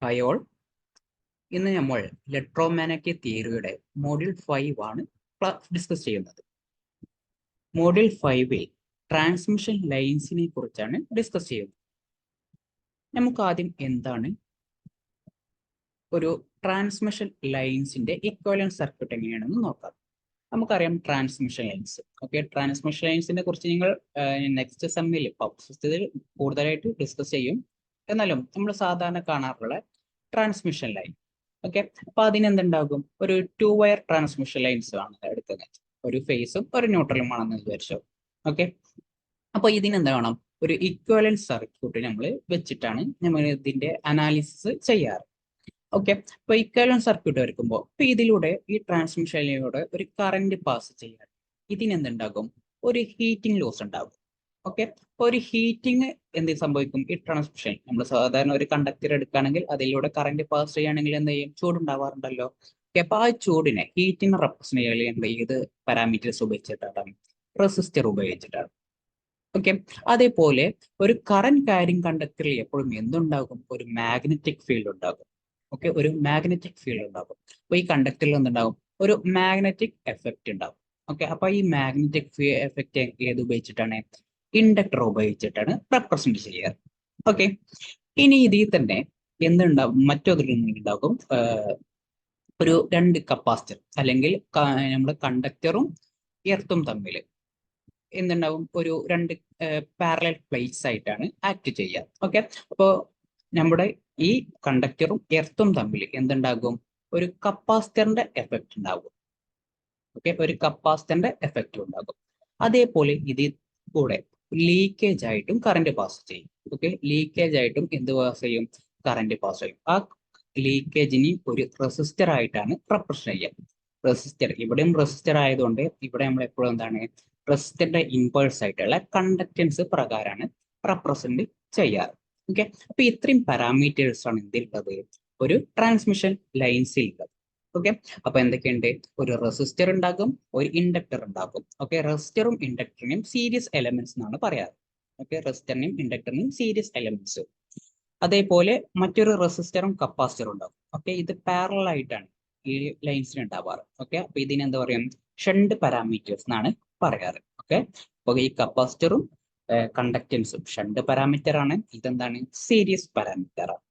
Hi all. ഇന്ന് നമ്മൾ electromagnetic തിയറിയുടെ module 5 ആണ് ഡിസ്കസ് ചെയ്യുന്നത്. മോഡ്യൂൾ 5-ൽ ട്രാൻസ്മിഷൻ ലൈൻസിനെ കുറിച്ചാണ് ഡിസ്കസ് ചെയ്യുന്നത്. നമുക്ക് ആദ്യം എന്താണ് ഒരു ട്രാൻസ്മിഷൻ ലൈൻസിന്റെ ഇക്വലന്റ് സർക്യൂട്ട് എങ്ങനെയാണെന്ന് നോക്കാം. നമുക്കറിയാം ട്രാൻസ്മിഷൻ ലൈൻസ്. ഓക്കെ, ട്രാൻസ്മിഷൻ ലൈൻസിനെ കുറിച്ച് നിങ്ങൾ നെക്സ്റ്റ് സെമ്മിൽ കൂടുതലായിട്ട് ഡിസ്കസ് ചെയ്യും. എന്നാലും നമ്മൾ സാധാരണ കാണാറുള്ള ട്രാൻസ്മിഷൻ ലൈൻ, ഓക്കെ, അപ്പൊ അതിനെന്തുണ്ടാകും? ഒരു 2 വയർ ട്രാൻസ്മിഷൻ ലൈൻസ് ആണ് എടുക്കുന്നത്. ഒരു ഫേസും ഒരു ന്യൂട്രലും ആണെന്ന് വിചാരിച്ചോ. ഓക്കെ, അപ്പൊ ഇതിനെന്ത് വേണം? ഒരു ഇക്വലന്റ് സർക്യൂട്ട് നമ്മൾ വെച്ചിട്ടാണ് നമ്മൾ ഇതിന്റെ അനാലിസിസ് ചെയ്യാറ്. ഓക്കെ, അപ്പൊ ഇക്വലന്റ് സർക്യൂട്ട് വരയ്ക്കുമ്പോൾ ഇപ്പൊ ഇതിലൂടെ ഈ ട്രാൻസ്മിഷൻ ലൈനിലൂടെ ഒരു കറന്റ് പാസ് ചെയ്യാൻ ഇതിനെന്തുണ്ടാകും? ഒരു ഹീറ്റിംഗ് ലോസ് ഉണ്ടാകും. ഓക്കെ, ഒരു ഹീറ്റിംഗ് എന്ത് സംഭവിക്കും? ഈ ട്രാൻസ്മിഷൻ നമ്മൾ സാധാരണ ഒരു കണ്ടക്ടർ എടുക്കുകയാണെങ്കിൽ അതിലൂടെ കറന്റ് പാസ് ചെയ്യുകയാണെങ്കിൽ എന്ത് ചെയ്യും? ചൂടുണ്ടാവാറുണ്ടല്ലോ. ഓക്കെ, അപ്പൊ ആ ചൂടിനെ ഹീറ്റിംഗ് റെപ്രസെന്റ് ചെയ്യേണ്ട ഏത് പാരാമീറ്റേഴ്സ് ഉപയോഗിച്ചിട്ടാണ്? റെസിസ്റ്റർ ഉപയോഗിച്ചിട്ടാണ്. ഓക്കെ, അതേപോലെ ഒരു കറന്റ് ക്യാരിങ് കണ്ടക്ടറിൽ എപ്പോഴും എന്തുണ്ടാകും? ഒരു മാഗ്നറ്റിക് ഫീൽഡ് ഉണ്ടാകും. ഓക്കെ, ഒരു മാഗ്നറ്റിക് ഫീൽഡ് ഉണ്ടാകും. അപ്പൊ ഈ കണ്ടക്ടറിൽ എന്തുണ്ടാകും? ഒരു മാഗ്നറ്റിക് എഫക്റ്റ് ഉണ്ടാകും. ഓക്കെ, അപ്പൊ ഈ മാഗ്നറ്റിക് എഫക്റ്റ് ഏത് ഉപയോഗിച്ചിട്ടാണ്? ഇൻഡക്ടർ ഉപയോഗിച്ചിട്ടാണ് റെപ്രസെന്റ് ചെയ്യാറ്. ഓക്കെ, ഇനി ഇതിൽ തന്നെ എന്തുണ്ടാവും? മറ്റൊന്നുണ്ടാകും, ഒരു രണ്ട് കപ്പാസിറ്റർ അല്ലെങ്കിൽ നമ്മുടെ കണ്ടക്ടറും എർത്തും തമ്മിൽ എന്തുണ്ടാവും? ഒരു രണ്ട് പാരലൽ പ്ലേറ്റ്സ് ആയിട്ടാണ് ആക്ട് ചെയ്യുക. ഓക്കെ, അപ്പോൾ നമ്മുടെ ഈ കണ്ടക്ടറും എർത്തും തമ്മിൽ എന്തുണ്ടാകും? ഒരു കപ്പാസിറ്ററിന്റെ എഫക്റ്റ് ഉണ്ടാകും. ഓക്കെ, ഒരു കപ്പാസിറ്ററിന്റെ എഫക്റ്റ് ഉണ്ടാകും. അതേപോലെ ഇതിൽ കൂടെ ലീക്കേജ് ആയിട്ടും കറന്റ് പാസ് ചെയ്യും. ഓക്കെ, ലീക്കേജ് ആയിട്ടും എന്ത് പാസ് ചെയ്യും? കറന്റ് പാസ് ചെയ്യും. ആ ലീക്കേജിന് ഒരു റെസിസ്റ്റർ ആയിട്ടാണ് റെപ്രസെന്റ് ചെയ്യുക. റെസിസ്റ്റർ, ഇവിടെയും റെസിസ്റ്റർ ആയതുകൊണ്ട് ഇവിടെ നമ്മൾ എപ്പോഴും എന്താണ്? റെസിസ്റ്ററിന്റെ ഇമ്പൾസ് ആയിട്ടുള്ള കണ്ടക്ടൻസ് പ്രകാരമാണ് റെപ്രസെന്റ് ചെയ്യാറ്. ഓക്കെ, അപ്പൊ ഇത്രയും പാരാമീറ്റേഴ്സ് ആണ് എന്തിലുള്ളത്? ഒരു ട്രാൻസ്മിഷൻ ലൈൻസിൽ ഉള്ളത്. ഓക്കെ, അപ്പൊ എന്തൊക്കെയുണ്ട്? ഒരു റെസിസ്റ്റർ ഉണ്ടാകും, ഒരു ഇൻഡക്ടർ ഉണ്ടാകും. ഓക്കെ, റെസിസ്റ്ററും ഇൻഡക്ടറിനെയും സീരീസ് എലമെന്റ്സ് എന്നാണ് പറയാറ്. ഓക്കെ, റെസിസ്റ്ററിനെയും ഇൻഡക്ടറിനെയും സീരീസ് എലമെന്റ്സ്. അതേപോലെ മറ്റൊരു റെസിസ്റ്ററും കപ്പാസിറ്ററും ഉണ്ടാകും. ഓക്കെ, ഇത് പാരലൽ ആയിട്ടാണ് ഈ ലൈൻസിന് ഉണ്ടാവാറ്. ഓക്കെ, അപ്പൊ ഇതിന് എന്താ പറയാം? ഷണ്ട് പാരാമീറ്റേഴ്സ് എന്നാണ് പറയാറ്. ഓക്കെ, അപ്പൊ ഈ കപ്പാസിറ്ററും കണ്ടക്ടൻസും ഷണ്ട് പാരാമീറ്റർ ആണ്. ഇതെന്താണ്? സീരീസ് പാരാമീറ്റർ ആണ്.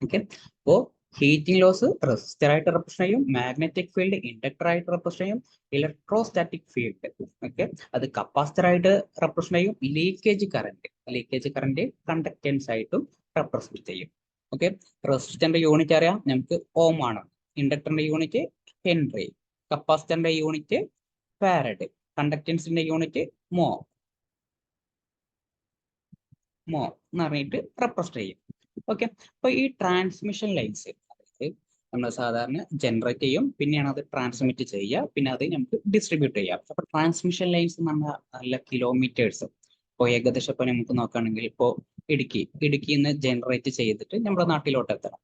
ഓക്കെ, അപ്പോ ഹീറ്റിംഗ് ലോസ് റെസിസ്റ്റർ ആയിട്ട് റെപ്രസെന്റ് ചെയ്യും, മാഗ്നറ്റിക് ഫീൽഡ് ഇൻഡക്ടർ ആയിട്ട് റെപ്രസെന്റ് ചെയ്യും, ഇലക്ട്രോസ്റ്റാറ്റിക് ഫീൽഡ് ഓക്കെ അത് കപ്പാസിറ്റർ ആയിട്ട് റെപ്രസെന്റ് ചെയ്യും, ലീക്കേജ് കറന്റ് കണ്ടക്ടൻസ് ആയിട്ടും റെപ്രസെന്റ് ചെയ്യും. ഓക്കെ, റെസിസ്റ്ററിന്റെ യൂണിറ്റ് അറിയാം നമുക്ക്, ഓം ആണ്. ഇൻഡക്ടറിന്റെ യൂണിറ്റ് ഹെൻറി, കപ്പാസിറ്ററിന്റെ യൂണിറ്റ് ഫാരഡ്, കണ്ടക്ടൻസിന്റെ യൂണിറ്റ് മോ മോ എന്ന് പറഞ്ഞിട്ട് റെപ്രസെന്റ് ചെയ്യും. ഓക്കെ, അപ്പൊ ഈ ട്രാൻസ്മിഷൻ ലൈൻസ് നമ്മൾ സാധാരണ ജനറേറ്റ് ചെയ്യും, പിന്നെയാണ് അത് ട്രാൻസ്മിറ്റ് ചെയ്യുക, പിന്നെ അത് നമുക്ക് ഡിസ്ട്രിബ്യൂട്ട് ചെയ്യാം. അപ്പൊ ട്രാൻസ്മിഷൻ ലൈൻസ് എന്ന് പറഞ്ഞാൽ നല്ല കിലോമീറ്റേഴ്സ്. ഇപ്പോൾ ഏകദേശം ഇപ്പൊ നമുക്ക് നോക്കുകയാണെങ്കിൽ ഇപ്പോൾ ഇടുക്കിയിൽ നിന്ന് ജനറേറ്റ് ചെയ്തിട്ട് നമ്മുടെ നാട്ടിലോട്ട് എത്തണം.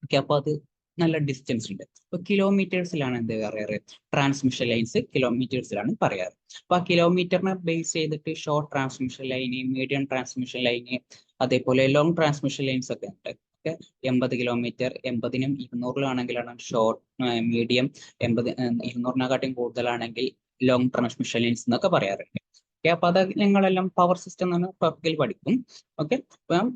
ഓക്കെ, അപ്പൊ അത് നല്ല ഡിസ്റ്റൻസ് ഉണ്ട്. അപ്പൊ കിലോമീറ്റേഴ്സിലാണ് എന്ത് പറയാറ്? ട്രാൻസ്മിഷൻ ലൈൻസ് കിലോമീറ്റേഴ്സിലാണ് പറയാറ്. അപ്പൊ ആ കിലോമീറ്ററിനെ ബേസ് ചെയ്തിട്ട് short transmission line, medium transmission line, അതേപോലെ ലോങ് ട്രാൻസ്മിഷൻ ലൈൻസ് ഒക്കെ ഉണ്ട്. ഓക്കെ, 80 കിലോമീറ്റർ, 80-നും 200-ലും ആണെങ്കിലാണ് ഷോർട്ട്, മീഡിയം 200-നെക്കാട്ടും കൂടുതലാണെങ്കിൽ ലോങ് ട്രാൻസ്മിഷൻ ലൈൻസ് എന്നൊക്കെ പറയാറുണ്ട്. ഓക്കെ, അപ്പൊ അത് നിങ്ങളെല്ലാം പവർ സിസ്റ്റം എന്ന് ടോപ്പിക്കിൽ പഠിക്കും. ഓക്കെ, അപ്പം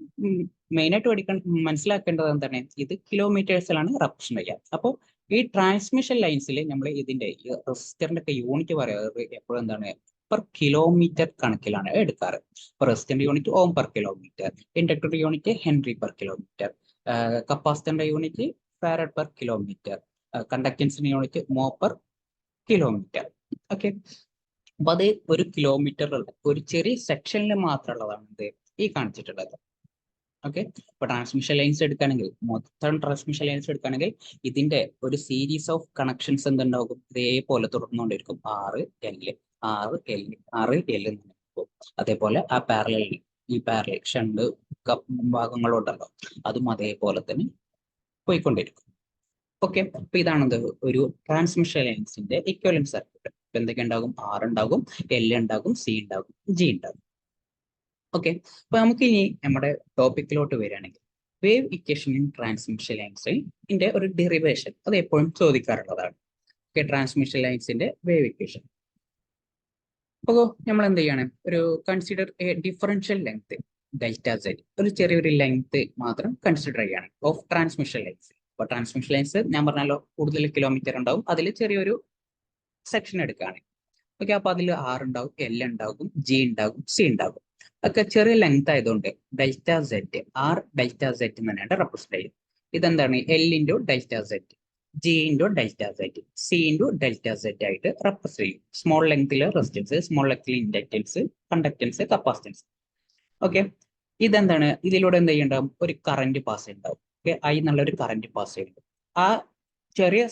മെയിൻ ആയിട്ട് മനസ്സിലാക്കേണ്ടത് എന്താണ്? ഇത് കിലോമീറ്റേഴ്സിലാണ് റെപ്രസെന്റ് ചെയ്യുക. അപ്പോൾ ഈ ട്രാൻസ്മിഷൻ ലൈൻസിൽ നമ്മൾ ഇതിന്റെ റെസിസ്റ്ററിന്റെ ഒക്കെ യൂണിറ്റ് പറയാറ് എപ്പോഴും എന്താണ്? പെർ കിലോമീറ്റർ കണക്കിലാണ് എടുക്കാറ്. റെസിസ്റ്ററിന്റെ യൂണിറ്റ് ഓം പെർ കിലോമീറ്റർ, ഇൻഡക്ടറിന്റെ യൂണിറ്റ് ഹെൻറി പെർ കിലോമീറ്റർ, കപ്പാസിറ്ററിന്റെ യൂണിറ്റ് ഫാരഡ് പെർ കിലോമീറ്റർ, കണ്ടക്ടൻസിന്റെ unit mho per kilometre. Okay, അപ്പൊ അത് ഒരു കിലോമീറ്ററിലുള്ള ഒരു ചെറിയ സെക്ഷനിൽ മാത്രമുള്ളതാണ് ഇത് ഈ കാണിച്ചിട്ടുള്ളത്. ഓക്കെ, ഇപ്പൊ ട്രാൻസ്മിഷൻ ലൈൻസ് എടുക്കുകയാണെങ്കിൽ, മൊത്തം ട്രാൻസ്മിഷൻ ലൈൻസ് എടുക്കുകയാണെങ്കിൽ ഇതിന്റെ ഒരു സീരീസ് ഓഫ് കണക്ഷൻസ് എന്തുണ്ടാകും? ഇതേപോലെ തുടർന്നുകൊണ്ടിരിക്കും. 6 L അതേപോലെ ആ ഈ പാരലൽ ഷണ്ട് ഭാഗങ്ങളുണ്ടല്ലോ, അതും അതേപോലെ തന്നെ പോയിക്കൊണ്ടിരിക്കും. ഓക്കെ, അപ്പൊ ഇതാണെന്ത്? ഒരു ട്രാൻസ്മിഷൻ ലൈൻസിന്റെ ഇക്വലന്റ് സർക്യൂട്ട്. എന്തൊക്കെ ഉണ്ടാകും? R ഉണ്ടാകും, L ഉണ്ടാകും, C ഉണ്ടാകും, G ഉണ്ടാകും. ഓക്കെ, അപ്പൊ നമുക്ക് ഇനി നമ്മുടെ ടോപ്പിക്കിലോട്ട് വരികയാണെങ്കിൽ, വേവ് ഇക്വേഷൻ ഇൻ ട്രാൻസ്മിഷൻ ലൈൻസിന്റെ ഒരു ഡെറിവേഷൻ അത് എപ്പോഴും ചോദിക്കാറുള്ളതാണ്. ഓക്കെ, ട്രാൻസ്മിഷൻ ലൈൻസിന്റെ വേവ് ഇക്വേഷൻ. അപ്പോൾ നമ്മൾ എന്ത് ചെയ്യാണ്, ഒരു consider a differential length delta Z, ഒരു ചെറിയൊരു ലെങ്ത് മാത്രം കൺസിഡർ ചെയ്യാണ് ഓഫ് ട്രാൻസ്മിഷൻ ലൈൻസ്. അപ്പൊ ട്രാൻസ്മിഷൻ ലൈൻസ് ഞാൻ പറഞ്ഞല്ലോ കൂടുതൽ കിലോമീറ്റർ ഉണ്ടാവും, അതിൽ ചെറിയൊരു സെക്ഷൻ എടുക്കുകയാണ്. ഓക്കെ, അപ്പൊ അതിൽ ആർ ഉണ്ടാവും, എൽ ഉണ്ടാകും, ജി ഉണ്ടാകും, സി ഉണ്ടാകും. ഒക്കെ ചെറിയ ലെങ്ത് ആയതുകൊണ്ട് delta Z R delta Z എന്ന് തന്നെയാണ് റെപ്രസെന്റ് ചെയ്യുന്നത്. ഇതെന്താണ്, L into delta Z, G into delta Z, C into delta Z ആയിട്ട് റെപ്രസെന്റ് ചെയ്യും. സ്മോൾ ലെങ്തിലെ റെസിസ്റ്റൻസ്, സ്മോൾ ലെങ്തിലെ ഇൻഡക്റ്റൻസ്, കണ്ടക്റ്റൻസ്, കപ്പാസിറ്റൻസ്. ഓക്കെ, ഇതെന്താണ്, ഇതിലൂടെ എന്ത് ചെയ്യുന്നുണ്ടാവും, ഒരു കറന്റ് പാസ് ചെയ്യുന്നുണ്ടാവും. ഓക്കെ, ഐ എന്നുള്ള ഒരു കറന്റ് പാസ് ചെയ്യുന്നുണ്ട്. ആ ചെറിയ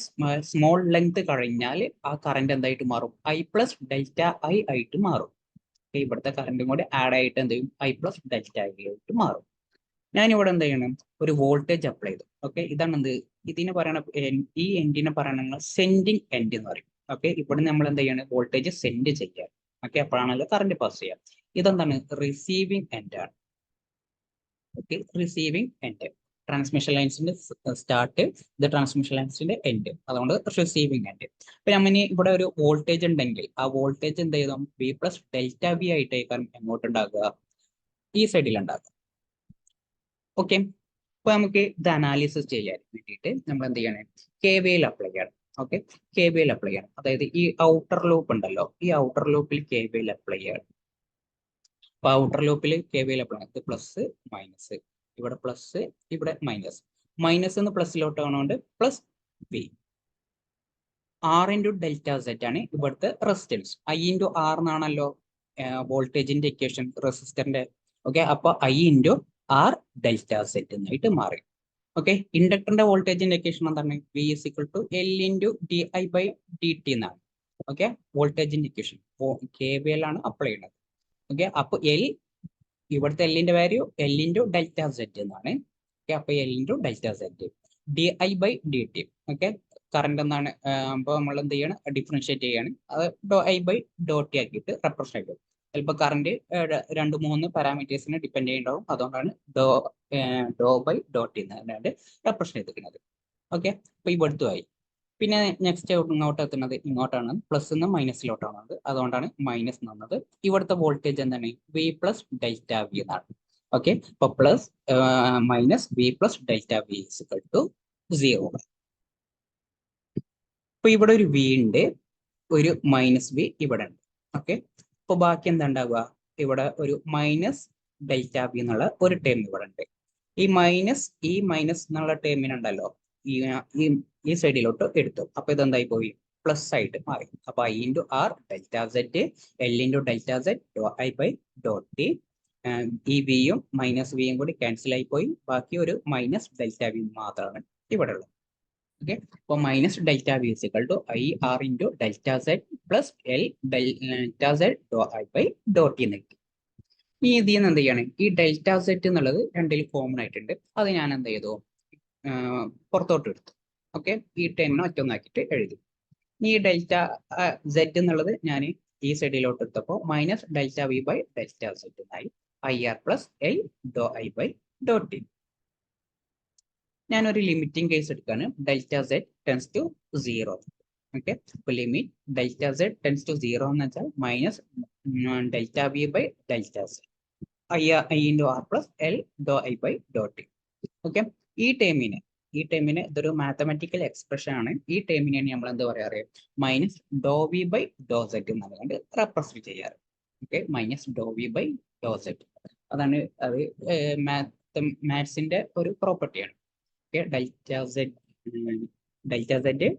സ്മോൾ ലെങ്ത് കഴിഞ്ഞാൽ ആ കറന്റ് എന്തായിട്ട് മാറും, ഐ പ്ലസ് ഡെൽറ്റ ഐ ആയിട്ട് മാറും. ഇവിടുത്തെ കറന്റും കൂടെ ആഡ് ആയിട്ട് എന്ത് ചെയ്യും, ഐ പ്ലസ് ഡെൽറ്റ ഐ ആയിട്ട് മാറും. ഞാനിവിടെ എന്ത് ചെയ്യണം, ഒരു വോൾട്ടേജ് അപ്ലൈ ചെയ്തു. ഓക്കെ, ഇതാണ് എന്ത്, ഇതിന് പറയണ ഈ എൻഡിനെ പറയണ സെൻഡിങ് എൻഡ് എന്ന് പറയും. ഓക്കെ, ഇവിടെ നമ്മൾ എന്ത് ചെയ്യണം, വോൾട്ടേജ് സെൻഡ് ചെയ്യാം. ഓക്കെ, അപ്പോഴാണല്ലോ കറന്റ് പാസ് ചെയ്യാം. ഇതെന്താണ്, റിസീവിങ് എൻഡ് ആണ്. ഓക്കെ, റിസീവിങ് എൻഡ്, ട്രാൻസ്മിഷൻ ലൈൻസിന്റെ സ്റ്റാർട്ട്, ഇത് ട്രാൻസ്മിഷൻ ലൈൻസിന്റെ എൻഡ്, അതുകൊണ്ട് റിസീവിങ് എൻഡ്. ഇപ്പൊ നമ്മൾ ഇവിടെ ഒരു വോൾട്ടേജ് ഉണ്ടെങ്കിൽ ആ വോൾട്ടേജ് എന്ത് ചെയ്തു, വി പ്ലസ് ഡെൽറ്റ വി ആയിട്ടേക്കാൻ എങ്ങോട്ട് ഉണ്ടാകുക, ഈ സൈഡിൽ ഉണ്ടാകുക. ഓക്കെ, അപ്പൊ നമുക്ക് ഇത് അനാലിസിസ് ചെയ്യാൻ വേണ്ടിയിട്ട് നമ്മൾ എന്ത് ചെയ്യണേ, KVL അപ്ലൈ ചെയ്യണം. ഓക്കെ, KVL അപ്ലൈ ചെയ്യണം. അതായത് ഈ ഔട്ടർ ലൂപ്പ് ഉണ്ടല്ലോ, ഈ ഔട്ടർ ലൂപ്പിൽ KVL അപ്ലൈ ചെയ്യണം. അപ്പൊ ഔട്ടർ ലൂപ്പിൽ KVL അപ്ലൈ ചെയ്യണം. ഇത് പ്ലസ് മൈനസ്, ഇവിടെ പ്ലസ്, ഇവിടെ മൈനസ്, മൈനസ് എന്ന് പ്ലസിലോട്ട് ആവുന്നതുകൊണ്ട് plus V. R into delta Z ആണ് ഇവിടുത്തെ റെസിസ്റ്റൻസ്. ഐ ഇൻറ്റു ആർ എന്നാണല്ലോ വോൾട്ടേജിന്റെ ഇക്വേഷൻ റെസിസ്റ്ററിന്റെ. ഓക്കെ, അപ്പൊ I into R delta Z എന്നായിട്ട് മാറി. ഓക്കെ, ഇൻഡക്ടറിന്റെ വോൾട്ടേജിന്റെ ഇക്വേഷൻ എന്താണ്, V is equal to L into D I by D T എന്നാണ്. ഓക്കെ, വോൾട്ടേജിന്റെ ഇക്വേഷൻ KVL ആണ് അപ്ലൈ ചെയ്യുന്നത്. ഓക്കെ, അപ്പൊ എൽ, ഇവിടുത്തെ എല്ലിന്റെ value L into delta Z എന്നാണ്. ഓക്കെ, അപ്പൊ L into delta Z, D I by D T. Okay, current എന്നാണ്, അപ്പോൾ നമ്മൾ എന്ത് ചെയ്യണം, ഡിഫറൻഷിയേറ്റ് ചെയ്യാണ്. അത് do I by Dr T ആക്കിയിട്ട് റെപ്രസെന്റ് ചെയ്യും. ചിലപ്പോൾ കറന്റ് 2-3 പാരാമീറ്റേഴ്സിനെ ഡിപ്പെൻഡ് ചെയ്യുന്നുണ്ടാവും, അതുകൊണ്ടാണ് ഡോ ബൈ ഡോ ടി എന്നാണ് റെപ്രസെന്റ് ചെയ്തിരിക്കുന്നത്. ഓക്കെ, അപ്പൊ ഇവിടുത്തെ ആയി. പിന്നെ നെക്സ്റ്റ് ഇങ്ങോട്ട് എത്തുന്നത് ഇങ്ങോട്ടാണ്, പ്ലസ് നിന്ന് മൈനസിലോട്ടാണ്, അതുകൊണ്ടാണ് മൈനസ് എന്നത്. ഇവിടുത്തെ വോൾട്ടേജ് എന്താണ്, വി പ്ലസ് ഡെൽറ്റ വി എന്നാണ്. ഓക്കെ, അപ്പൊ plus minus V plus delta V equal to 0. അപ്പൊ ഇവിടെ ഒരു വി ഉണ്ട്, ഒരു മൈനസ് വി ഇവിടെ ഉണ്ട്. ഓക്കെ, അപ്പൊ ബാക്കി എന്താ ഉണ്ടാവുക, ഇവിടെ ഒരു മൈനസ് ഡെൽറ്റ വി എന്നുള്ള ഒരു ടേം ഇവിടെ ഉണ്ട്. ഈ മൈനസ് എന്നുള്ള ടേമിനുണ്ടല്ലോ, ഈ സൈഡിലോട്ട് എടുത്തു. അപ്പൊ ഇതെന്തായി പോയി, പ്ലസ് ആയിട്ട് മാറി. അപ്പൊ I into R delta Z, L into delta Z, doh I by Dr T. ഈ വിയും മൈനസ് വിയും കൂടി ക്യാൻസൽ ആയി പോയി, ബാക്കി ഒരു മൈനസ് ഡെൽറ്റ വി മാത്രമാണ് ഇവിടെ ഉള്ളത്. ഓക്കെ, അപ്പോൾ minus delta V is equal to I R into delta Z plus L delta Z doh I by Dr T എന്ന് കിട്ടി. ഈ ഇതിൽ നിന്ന് എന്ത് ചെയ്യാണ്, ഈ ഡെൽറ്റ സെറ്റ് എന്നുള്ളത് രണ്ടിൽ കോമൺ ആയിട്ടുണ്ട്, അത് ഞാൻ എന്ത് ചെയ്തു, പുറത്തോട്ട് എടുത്തു. ഓക്കെ, ഈ ടൈമിനെ ഒറ്റൊന്നാക്കിയിട്ട് എഴുതി. ഈ ഡെൽറ്റ സെറ്റ് എന്നുള്ളത് ഞാൻ ഈ സൈഡിലോട്ട് എടുത്തപ്പോൾ minus delta V by delta Z എന്നായി, I R plus L Dr I by Dr T. ഞാനൊരു ലിമിറ്റിംഗ് കേസ് എടുക്കുകയാണ്, delta Z tends to 0. Okay, അപ്പോൾ limit delta Z tends to 0 എന്ന് വെച്ചാൽ minus delta V by delta Z, I into R plus L Dr I by Dr T. Okay, ഈ ടേമിന് ഇതൊരു mathematical expression ആണ്. ഈ ടേമിനെയാണ് നമ്മൾ എന്താ പറയാറ്, minus Dr V by Dr Z എന്നുകൊണ്ട് റെപ്രസെന്റ് ചെയ്യാറ്. Okay, minus Dr V by Dr Z, അതാണ് അത് മാത്സിന്റെ ഒരു പ്രോപ്പർട്ടിയാണ്. Okay, delta Z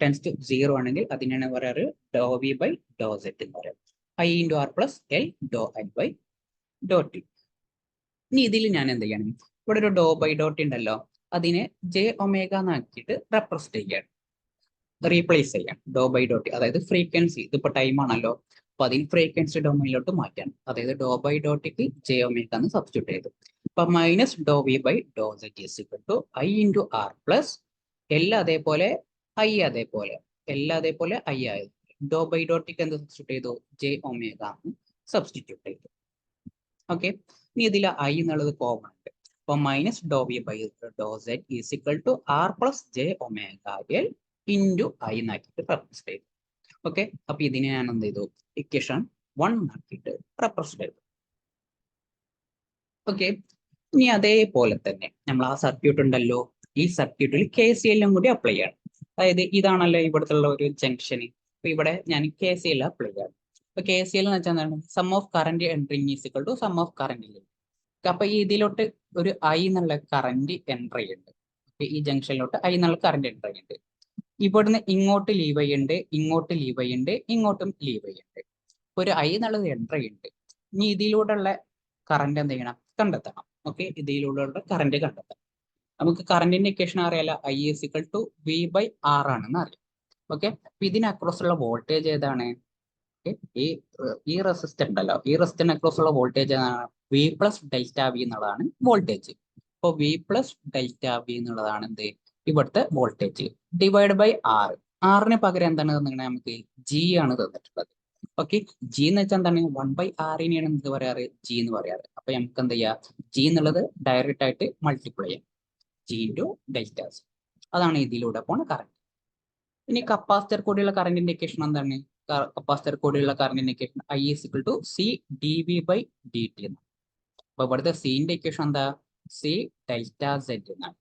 tends to 0 ആണെങ്കിൽ അതിനാണ് പറയാറ് doh V by Dr Z എന്ന് പറയാം, I into R plus L Dr I by Dr T. ഇനി ഇതിൽ ഞാൻ എന്ത് ചെയ്യണം, ഇവിടെ ഒരു ഡോ ബൈ ഡോ ടി ഉണ്ടല്ലോ, അതിനെ ജെ ഒമേഗ എന്നാക്കിയിട്ട് റെപ്രസെന്റ് ചെയ്യാൻ, റീപ്ലേസ് ചെയ്യാൻ ഡോ ബൈ ഡോ ടി. അതായത് ഫ്രീക്വൻസി, ഇതിപ്പോ ടൈം ആണല്ലോ, അപ്പൊ അതിന് ഫ്രീക്വൻസി ഡൊമൈനിലോട്ട് മാറ്റാൻ, അതായത് ഡോ ബൈ ഡോ ടിക്ക് ജെ ഒമേഗ എന്ന് സബ്സ്റ്റിറ്റ്യൂട്ട് ചെയ്തു. അപ്പൊ minus Dr V by Dr Z is equal to I into R plus എല്ലാം അതേപോലെ ഐ അതേപോലെ, എല്ലാം അതേപോലെ ഐ ആയത്, ഡോ ബൈ ഡോ ടിക്ക് എന്ത് സബ്സ്റ്റിറ്റ്യൂട്ട് ചെയ്തു, ജെ ഒമേഗ സബ്സ്റ്റിറ്റ്യൂട്ട് ചെയ്തു. ഓക്കെ, ഇനി ഇതിൽ ഐ എന്നുള്ളത് കോമൺ ഉണ്ട്, അപ്പോൾ minus Dr V by do Z is equal to R plus J omega L into I എന്നാക്കിയിട്ട് റെപ്രസെന്റ് ചെയ്തു. ഓക്കെ, അപ്പൊ ഇതിനെ ഞാൻ എന്ത് ചെയ്തു, ഇക്വേഷൻ 1 ആക്കിയിട്ട് റെപ്രസെന്റ് ചെയ്തു. ഓക്കെ, ഇനി അതേപോലെ തന്നെ നമ്മൾ ആ സർക്യൂട്ട് ഉണ്ടല്ലോ, ഈ സർക്യൂട്ടിൽ KCL കൂടി അപ്ലൈ ചെയ്യണം. അതായത് ഇതാണല്ലോ ഇവിടുത്തെ ഒരു ജംഗ്ഷൻ. അപ്പൊ ഇവിടെ ഞാൻ KCL അപ്ലൈ ചെയ്യണം. അപ്പൊ KCL എന്ന് വെച്ചാൽ എന്താണ്, sum of current entering is equal to sum of current leaving. അപ്പൊ ഇതിലോട്ട് ഒരു I എന്നുള്ള കറന്റ് എൻട്രി ഉണ്ട്. ഈ ജംഗ്ഷനിലോട്ട് I എന്നുള്ള കറന്റ് എൻട്രി ഉണ്ട്. ഇവിടുന്ന് ഇങ്ങോട്ട് ലീവ് ഉണ്ട്, ഇങ്ങോട്ട് ലീവ് ഉണ്ട്, ഇങ്ങോട്ടും ലീവ് ഉണ്ട്. ഒരു I എന്നുള്ളത് എൻട്രി ഉണ്ട്. ഇനി ഇതിലൂടെയുള്ള കറന്റ് എന്ത് ചെയ്യണം, കണ്ടെത്തണം. ഓക്കെ, ഇതിലൂടെ കറന്റ് കണ്ടെത്തണം. നമുക്ക് കറന്റിന്റെ ഇക്വേഷൻ അറിയാലോ, I is equal to V by R ആണെന്ന് അറിയാം. ഓക്കെ, അപ്പൊ ഇതിന് അക്രോസ് ഉള്ള വോൾട്ടേജ് ഏതാണ്? ഈ റെസിസ്റ്റർ ഉണ്ടല്ലോ, ഈ റെസിസ്റ്ററിന് അക്രോസ് ഉള്ള വോൾട്ടേജ് ഏതാണ്? V പ്ലസ് ഡെൽറ്റ വി എന്നുള്ളതാണ് വോൾട്ടേജ്. അപ്പോൾ V പ്ലസ് ഡെൽറ്റ വി എന്നുള്ളതാണ് എന്ത്, ഇവിടുത്തെ വോൾട്ടേജ് ഡിവൈഡ് ബൈ R. ആറിന് പകരം എന്താണ് തന്നിട്ട് നമുക്ക് G ആണ് തന്നിട്ടുള്ളത്. ഓക്കെ, G എന്ന് വെച്ചാൽ എന്താണ്, 1/R-നെയാണ് എന്ത് പറയാറ്, G എന്ന് പറയാറ്. അപ്പൊ നമുക്ക് എന്ത് ചെയ്യാം, G എന്നുള്ളത് ഡയറക്റ്റ് ആയിട്ട് മൾട്ടിപ്ലൈ ചെയ്യാം, G ഇൻറ്റു ഡെൽറ്റ. അതാണ് ഇതിലൂടെ പോണ കറന്റ്. ഇനി കപ്പാസിറ്റർ കൂടിയുള്ള കറന്റിന്റെ ഇക്വേഷൻ എന്താണ്? കപ്പാസിറ്റർ കൂടിയുള്ള കറന്റിന്റെ equation I is equal to C dV by dt എന്നാണ്. അപ്പൊ ഇവിടുത്തെ സിന്റെ ഇക്വേഷൻ എന്താ, C ഡെൽറ്റ Z എന്നാണ്.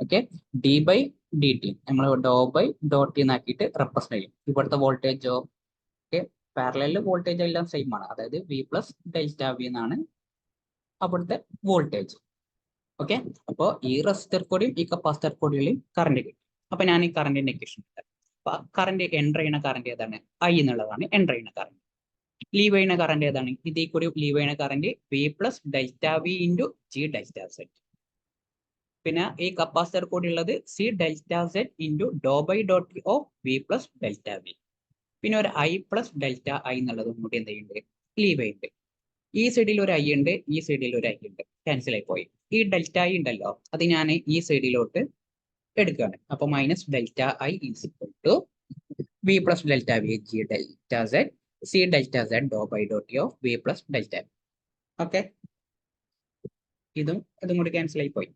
Okay, D by D T നമ്മൾ ഡോ ബൈ ഡോ ടി എന്നാക്കിയിട്ട് റെപ്രസെന്റ് ചെയ്യും. ഇവിടുത്തെ വോൾട്ടേജോ, ഓക്കെ, പാരലൽ വോൾട്ടേജ് എല്ലാം സെയിം ആണ്. അതായത് V പ്ലസ് ഡെൽറ്റ വി എന്നാണ് അവിടുത്തെ വോൾട്ടേജ്. ഓക്കെ, അപ്പോൾ ഈ റെസിസ്റ്റർ കൂടിയും ഈ കപ്പാസിറ്റർ കൂടിയും കറന്റ് കിട്ടും. അപ്പൊ ഞാൻ ഈ കറന്റിന്റെ ഇക്വേഷൻ കറന്റ് എൻട്രി ചെയ്യുന്ന കറന്റ് ഏതാണ്, I എന്നുള്ളതാണ് എൻട്രി ചെയ്യുന്ന കറന്റ്. ലീവ് ചെയ്യുന്ന കറന്റ് ഏതാണ്, ഇതിൽ കൂടി ലീവ് ചെയ്യുന്ന current V plus delta V into G delta Z. പിന്നെ ഈ കപ്പാസിറ്റർ കൂടി ഉള്ളത് C delta Z into doh by Dr T of V plus delta V. പിന്നെ ഒരു I പ്ലസ് ഡെൽറ്റ I എന്നുള്ളതും കൂടി എന്ത് ചെയ്യുന്നുണ്ട്, ലീവ് ചെയ്യുന്നുണ്ട്. ഈ സൈഡിൽ ഒരു I ഉണ്ട്, ഈ സൈഡിൽ ഒരു I ഉണ്ട്, ക്യാൻസൽ ആയി പോയി. ഈ ഡെൽറ്റ I ഉണ്ടല്ലോ, അത് ഞാൻ ഈ സൈഡിലോട്ട് എടുക്കുകയാണ്. അപ്പൊ minus delta I is equal to V plus delta V G delta Z C delta Z doh by Dr T of V plus delta. Okay, ഇതും കൂടി ക്യാൻസൽ ആയി പോയി.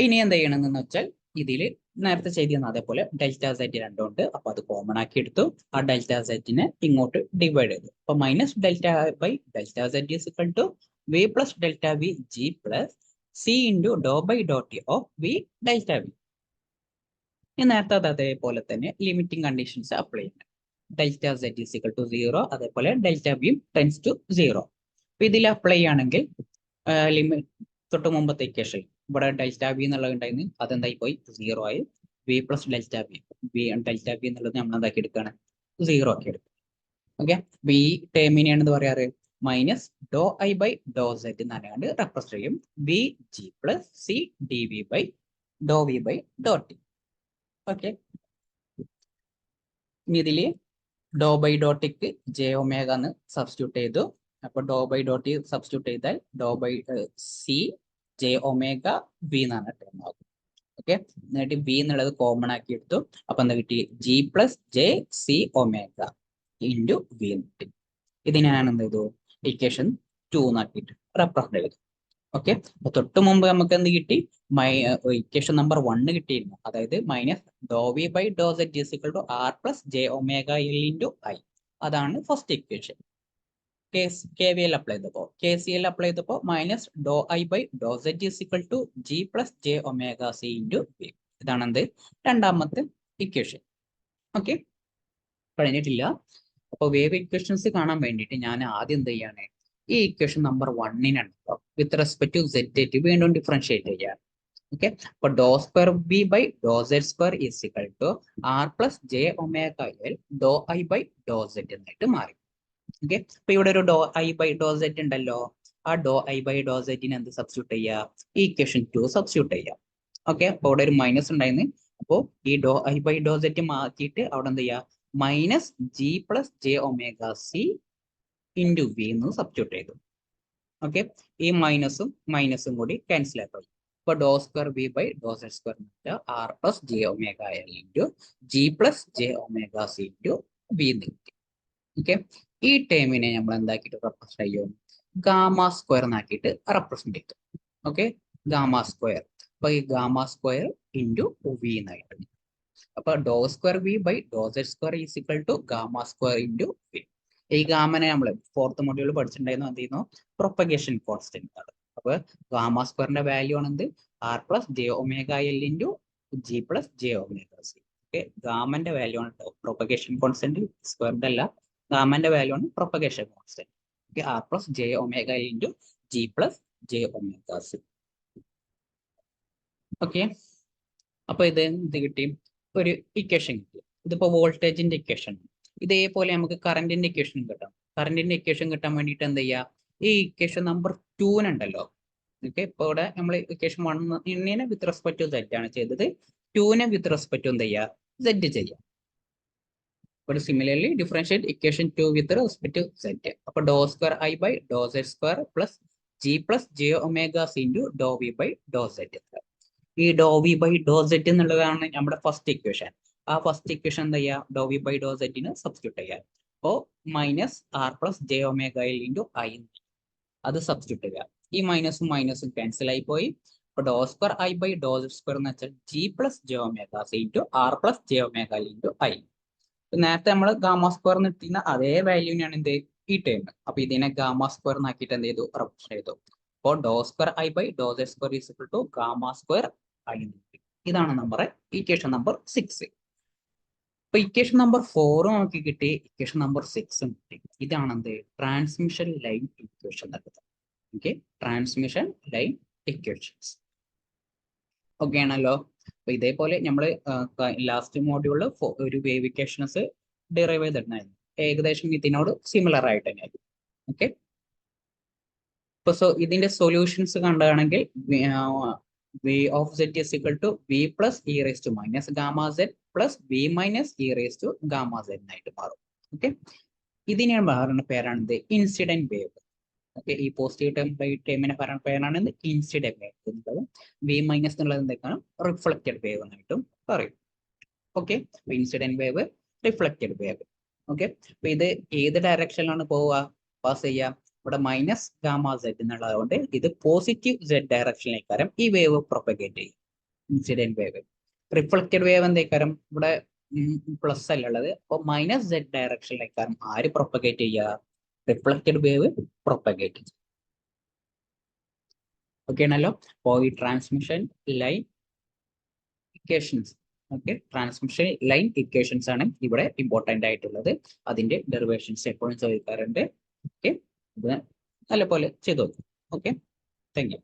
ഇനി എന്ത് ചെയ്യണമെന്ന് വെച്ചാൽ, ഇതിൽ നേരത്തെ ചെയ്തിരുന്ന അതേപോലെ ഡെൽറ്റ സെറ്റ് രണ്ടും ഉണ്ട്. അപ്പൊ അത് കോമൺ ആക്കി എടുത്തു. ആ ഡെൽറ്റ സെറ്റിനെ ഇങ്ങോട്ട് ഡിവൈഡ് ചെയ്തു. അപ്പൊ minus delta by delta Z is equal to V plus delta V G plus C into doh by Dr T of V delta V. നേരത്തെ അതേപോലെ തന്നെ ലിമിറ്റിംഗ് കണ്ടീഷൻസ് അപ്ലൈ ചെയ്യുന്നത്. Delta Z is equal to 0, അതേപോലെ delta വിയും tense to 0. അപ്പൊ ഇതിൽ apply ചെയ്യുകയാണെങ്കിൽ തൊട്ട് മുമ്പത്തെ ഇക്വേഷൻ ഇവിടെ ഡെൽറ്റ വി എന്നുള്ളത് ഉണ്ടായിരുന്നു, അതെന്തായി പോയി, 0 ആയി. V plus delta V delta V എന്നുള്ളത് നമ്മൾ എന്താക്കി എടുക്കുകയാണ്, 0 ആക്കി എടുക്കുക. ഓക്കെ, ഈ ടേമിനെയാണ് എന്ത് പറയാറ്, minus Dr I by Dr Z എന്നാണ് റെപ്രസെന്റ് ചെയ്യും. V G plus C D V by do V by Dr T. Okay, ഇനി ഇതില് ഡോ ബൈ ഡോ ടിക്ക് ജെ ഒമേഗ എന്ന് സബ്സ്റ്റിറ്റ്യൂട്ട് ചെയ്തു. അപ്പൊ do by Dr T substitute ചെയ്താൽ do by C J omega V എന്നാണ് term ആകും. Okay, എന്നിട്ട് വി എന്നുള്ളത് കോമൺ ആക്കി എടുത്തു. അപ്പൊ എന്താ കിട്ടി, G plus J C omega into V എന്ന് കിട്ടി. ഇതിനെ ഞാൻ എന്ത് ചെയ്തു, ഇക്വേഷൻ 2 എന്നാക്കിയിട്ട് റെപ്രസെന്റ് ചെയ്തു. ഓക്കെ, അപ്പൊ തൊട്ട് മുമ്പ് നമുക്ക് എന്ത് കിട്ടി, ഇക്വേഷൻ നമ്പർ 1 കിട്ടിയിരുന്നു. അതായത് minus Dr V by Dr Z is equal to R plus J omega L into I. അതാണ് ഫസ്റ്റ് ഇക്വേഷൻ. KVL അപ്ലൈ ചെയ്തപ്പോൾ KCL അപ്ലൈ ചെയ്തപ്പോൾ minus Dr I by Dr Z is equal to G plus J omega C into V. ഇതാണ് എന്ത്, രണ്ടാമത്തെ equation. Okay, കഴിഞ്ഞിട്ടില്ല. അപ്പോൾ wave equations കാണാൻ വേണ്ടിയിട്ട് ഞാൻ ആദ്യം എന്ത് ചെയ്യാണ്, ഈ equation number 1 with respect to Z വീണ്ടും ഡിഫറൻഷിയേറ്റ് ചെയ്യാണ്. ഓക്കെ, അപ്പൊ do square B by do Z square is equal to R plus J omega L do I by do Z എന്നായിട്ട് മാറി. ഓക്കെ, അപ്പൊ ഇവിടെ ഒരു do I by do Z ഉണ്ടല്ലോ, ആ ഡോ I ബൈ ഡോ സെഡിന് എന്ത് സബ്സ്റ്റിറ്റ്യൂട്ട് ചെയ്യുക, ഇക്വേഷൻ 2 സബ്സ്റ്റിറ്റ്യൂട്ട് ചെയ്യാം. ഓക്കെ, അപ്പൊ അവിടെ ഒരു മൈനസ് ഉണ്ടായിരുന്നു. അപ്പോൾ ഈ do I by do Z മാറ്റിയിട്ട് അവിടെ എന്ത് ചെയ്യുക, minus G plus J omega C into V എന്ന് സബ്സ്റ്റിറ്റ്യൂട്ട് ചെയ്തു. ഓക്കെ, ഈ മൈനസും കൂടി ക്യാൻസൽ ആയി. ഇപ്പൊ do square B by do Z square R plus J omega L into G plus J omega C into V എന്ന് കിട്ടി. Okay, ഈ ടേമിനെ നമ്മൾ എന്താക്കിയിട്ട് റെപ്രസെന്റ് ചെയ്യും, ഗാമ സ്ക്വയർ എന്നാക്കിയിട്ട് റെപ്രസെന്റ് ചെയ്തു. Okay, gamma square. അപ്പൊ ഈ ഗാമ സ്ക്വയർ ഇൻറ്റു വി എന്നായിട്ട്. അപ്പൊ do square V by do Z square is equal to gamma square into V. ഈ ഗാമനെ നമ്മൾ ഫോർത്ത് മൊഡ്യൂൾ പഠിച്ചിട്ടുണ്ടായിരുന്നു. എന്ത് ചെയ്യുന്നു? പ്രൊപ്പഗേഷൻ കോൺസ്റ്റന്റ് ആണ്. അപ്പൊ ഗാമ സ്ക്വയറിന്റെ വാല്യൂ ആണ് എന്ത്? R plus J omega L into G plus J omega C. Okay, ഗാമന്റെ വാല്യൂ ആണ് പ്രൊപ്പഗേഷൻ കോൺസ്റ്റന്റ്, സ്ക്വയറിന്റെ അല്ല. ഗാമന്റെ വാല്യൂ ആണ് propagation constant. Okay, R plus J omega L into G plus J omega C. Okay, അപ്പൊ ഇത് കിട്ടി? ഒരു ഇക്വേഷൻ കിട്ടി. ഇതിപ്പോ വോൾട്ടേജിന്റെ ഇക്വേഷൻ. ഇതേപോലെ നമുക്ക് കറന്റിന്റെ ഇക്വേഷൻ കിട്ടാം. കറന്റിന്റെ ഇക്വേഷൻ കിട്ടാൻ വേണ്ടിയിട്ട് എന്ത് ചെയ്യുക? ഈ ഇക്വേഷൻ നമ്പർ 2 ഉണ്ടല്ലോ. ഓക്കെ, ഇപ്പൊ ഇവിടെ നമ്മൾ equation 1 with respect to Z ആണ് ചെയ്തത്. 2 വിത്ത് റെസ്പെക്ട് ടു എന്ത് ചെയ്യുക? സെറ്റ് ചെയ്യാം. But similarly, differentiate equation 2 with respect to z. അപ്പൊ do square I by do Z square plus G plus J omega C into do V by do Z. ഈ do V by do Z എന്നുള്ളതാണ് നമ്മുടെ first equation. ആ first equation എന്താ ചെയ്യുക? Do V by do സെഡിന് substitute ചെയ്യാം. അപ്പോൾ minus R plus J omega L into I, അത് സബ്സ്റ്റിറ്റ്യൂട്ട് ചെയ്യുക. ഈ മൈനസും മൈനസും ക്യാൻസൽ ആയി പോയി. അപ്പോൾ do square I by do Z square എന്ന് വെച്ചാൽ G plus J omega C into R plus J omega L into I. നേരത്തെ നമ്മൾ ഗാമ സ്ക്വയർ കിട്ടുന്ന അതേ വാല്യൂവിനാണ് എന്ത് ഈ ടേം. അപ്പൊ ഇതിനെ ഗാമ സ്ക്വയർ ആക്കിയിട്ട് എന്ത് ചെയ്തു? റെപ്രസെന്റ് ചെയ്തു. അപ്പോൾ do square I by do Z square is equal to gamma square I. ഇതാണ് നമ്മുടെ ഇക്വേഷൻ നമ്പർ 6. അപ്പൊ ഇക്വേഷൻ നമ്പർ 4 നമുക്ക് കിട്ടി, ഇക്വേഷൻ നമ്പർ 6 കിട്ടി. ഇതാണ് എന്ത്? ട്രാൻസ്മിഷൻ ലൈൻ ഇക്വേഷൻ എന്നുള്ളത്. Okay, transmission line equations. Okay ആണല്ലോ. അപ്പൊ ഇതേപോലെ നമ്മൾ ലാസ്റ്റ് മോഡ്യൂളിൽ ഒരു വേവ് ഇക്വേഷൻസ് ഡിറൈവ് ചെയ്തിട്ടുണ്ടായിരുന്നു. ഏകദേശം ഇതിനോട് സിമിലർ ആയിട്ട് തന്നെയായിരുന്നു. ഓക്കെ, ഇപ്പൊ ഇതിന്റെ സൊല്യൂഷൻസ് കണ്ടാണെങ്കിൽ V of Z is equal to V plus E raise to minus gamma Z plus V minus E raise to gamma Z ആയിട്ട് മാറും. ഓക്കെ, ഇതിനെ പറയുന്ന പേരാണ് ഇൻസിഡന്റ് വേവ്. ഓക്കെ, ഈ പോസിറ്റീവ് ടേമിനെ പറയുന്ന പേരാണ് ഇൻസിഡന്റ് വേവ് എന്നുള്ളത്. വി മൈനസ് എന്നുള്ളത് എന്തൊക്കെയാണ്? റിഫ്ലക്റ്റഡ് വേവ് എന്നായിട്ടും പറയും. Okay, incident wave, reflected wave. Okay, അപ്പൊ ഇത് ഏത് ഡയറക്ഷനിലാണ് പോവുക? പാസ് ചെയ്യുക. ഇവിടെ മൈനസ് ഗാമ സെഡ് എന്നുള്ളത് കൊണ്ട് ഇത് പോസിറ്റീവ് സെഡ് ഡയറക്ഷനിലേക്കാരം ഈ വേവ് പ്രൊപ്പഗേറ്റ് ചെയ്യും, ഇൻസിഡന്റ് വേവ്. റിഫ്ലക്റ്റഡ് വേവ് എന്തായിക്കാരം? ഇവിടെ പ്ലസ് അല്ല ഉള്ളത്. അപ്പൊ മൈനസ് സെഡ് ഡയറക്ഷനിലേക്കാരം ആര് പ്രൊപ്പഗേറ്റ് ചെയ്യുക? റിഫ്ലക്റ്റഡ് വേവ് പ്രൊപ്പഗേറ്റ് ചെയ്യും. ഓക്കെ ആണല്ലോ. അപ്പോൾ ഈ transmission line equations, okay, transmission line equations ആണ് ഇവിടെ ഇമ്പോർട്ടന്റ് ആയിട്ടുള്ളത്. അതിന്റെ ഡെറിവേഷൻസ് എപ്പോഴും ചോദിക്കാറുണ്ട്. ഓക്കെ, ഇത് നല്ലപോലെ ചെയ്തു. Okay, thank you.